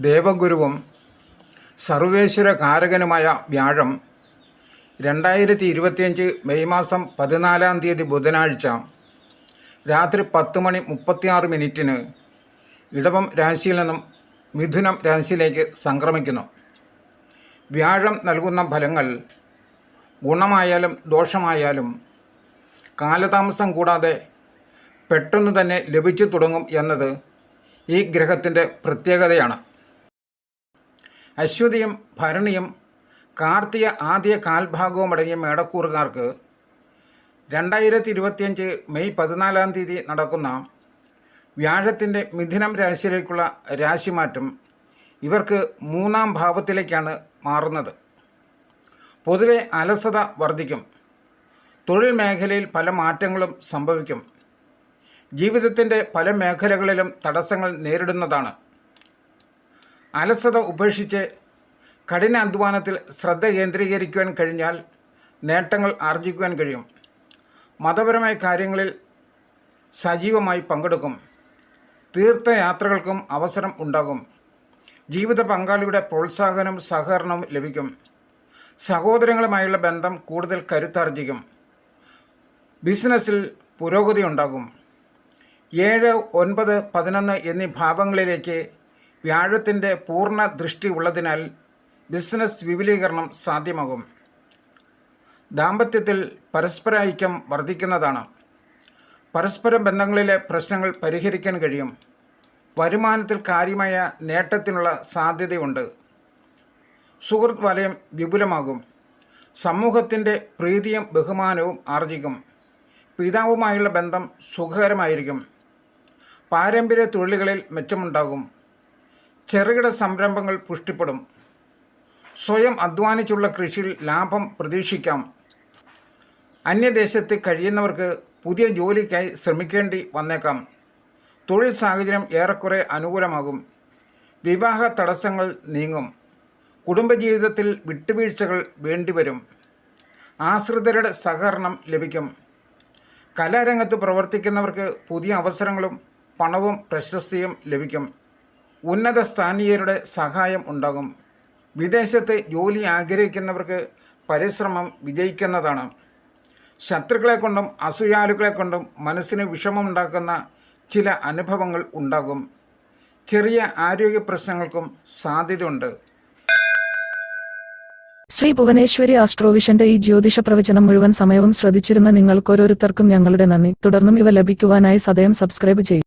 ദേവഗുരുവും സർവേശ്വര കാരകനുമായ വ്യാഴം 2025 മെയ് മാസം 14 ബുധനാഴ്ച രാത്രി 10:36 ഇടവം രാശിയിൽ നിന്നും മിഥുനം രാശിയിലേക്ക് സംക്രമിക്കുന്നു. വ്യാഴം നൽകുന്ന ഫലങ്ങൾ ഗുണമായാലും ദോഷമായാലും കാലതാമസം കൂടാതെ പെട്ടെന്ന് തന്നെ ലഭിച്ചു തുടങ്ങും എന്നത് ഈ ഗ്രഹത്തിൻ്റെ പ്രത്യേകതയാണ്. അശ്വതിയും ഭരണിയും കാർത്തിക ആദ്യ കാൽഭാഗവും അടങ്ങിയ മേടക്കൂറുകാർക്ക് 2025 മെയ് 14 നടക്കുന്ന വ്യാഴത്തിൻ്റെ മിഥുനം രാശിയിലേക്കുള്ള രാശിമാറ്റം ഇവർക്ക് 3-ാം ഭാവത്തിലേക്കാണ് മാറുന്നത്. പൊതുവെ അലസത വർദ്ധിക്കും. തൊഴിൽ മേഖലയിൽ പല മാറ്റങ്ങളും സംഭവിക്കും. ജീവിതത്തിൻ്റെ പല മേഖലകളിലും തടസ്സങ്ങൾ നേരിടുന്നതാണ്. അലസത ഉപേക്ഷിച്ച് കഠിനാധ്വാനത്തിൽ ശ്രദ്ധ കേന്ദ്രീകരിക്കുവാൻ കഴിഞ്ഞാൽ നേട്ടങ്ങൾ ആർജിക്കുവാൻ കഴിയും. മതപരമായ കാര്യങ്ങളിൽ സജീവമായി പങ്കെടുക്കും. തീർത്ഥയാത്രകൾക്കും അവസരം ഉണ്ടാകും. ജീവിത പങ്കാളിയുടെ പ്രോത്സാഹനവും സഹകരണവും ലഭിക്കും. സഹോദരങ്ങളുമായുള്ള ബന്ധം കൂടുതൽ കരുത്താർജിക്കും. ബിസിനസ്സിൽ പുരോഗതി ഉണ്ടാകും. 7, 9, 11 എന്നീ ഭാവങ്ങളിലേക്ക് വ്യാഴത്തിൻ്റെ പൂർണ്ണ ദൃഷ്ടി ഉള്ളതിനാൽ ബിസിനസ് വിപുലീകരണം സാധ്യമാകും. ദാമ്പത്യത്തിൽ പരസ്പര ഐക്യം വർദ്ധിക്കുന്നതാണ്. പരസ്പര ബന്ധങ്ങളിലെ പ്രശ്നങ്ങൾ പരിഹരിക്കാൻ കഴിയും. വരുമാനത്തിൽ കാര്യമായ നേട്ടത്തിനുള്ള സാധ്യതയുണ്ട്. സുഹൃത്ത് വലയം വിപുലമാകും. സമൂഹത്തിൻ്റെ പ്രീതിയും ബഹുമാനവും ആർജിക്കും. പിതാവുമായുള്ള ബന്ധം സുഖകരമായിരിക്കും. പാരമ്പര്യ തൊഴിലുകളിൽ മെച്ചമുണ്ടാകും. ചെറുകിട സംരംഭങ്ങൾ പുഷ്ടിപ്പെടും. സ്വയം അധ്വാനിച്ചുള്ള കൃഷിയിൽ ലാഭം പ്രതീക്ഷിക്കാം. അന്യദേശത്ത് കഴിയുന്നവർക്ക് പുതിയ ജോലിക്കായി ശ്രമിക്കേണ്ടി വന്നേക്കാം. തൊഴിൽ സാഹചര്യം ഏറെക്കുറെ അനുകൂലമാകും. വിവാഹ തടസ്സങ്ങൾ നീങ്ങും. കുടുംബജീവിതത്തിൽ വിട്ടുവീഴ്ചകൾ വേണ്ടിവരും. ആശ്രിതരുടെ സഹകരണം ലഭിക്കും. കലാരംഗത്ത് പ്രവർത്തിക്കുന്നവർക്ക് പുതിയ അവസരങ്ങളും പണവും പ്രശസ്തിയും ലഭിക്കും. ഉന്നത സ്ഥാനീയരുടെ സഹായം ഉണ്ടാകും. വിദേശത്ത് ജോലി ആഗ്രഹിക്കുന്നവർക്ക് പരിശ്രമം വിജയിക്കുന്നതാണ്. ശത്രുക്കളെ കൊണ്ടും അസൂയാലുക്കളെ കൊണ്ടും മനസ്സിന് വിഷമമുണ്ടാക്കുന്ന ചില അനുഭവങ്ങൾ ഉണ്ടാകും. ചെറിയ ആരോഗ്യ പ്രശ്നങ്ങൾക്കും സാധ്യതയുണ്ട്. ശ്രീ ഭുവനേശ്വരി ആസ്ട്രോവിഷന്റെ ഈ ജ്യോതിഷ പ്രവചനം മുഴുവൻ സമയവും ശ്രദ്ധിച്ചിരുന്ന നിങ്ങൾക്ക് ഓരോരുത്തർക്കും ഞങ്ങളുടെ നന്ദി. തുടർന്നും ഇവ ലഭിക്കുവാനായി സദയം സബ്സ്ക്രൈബ് ചെയ്യും.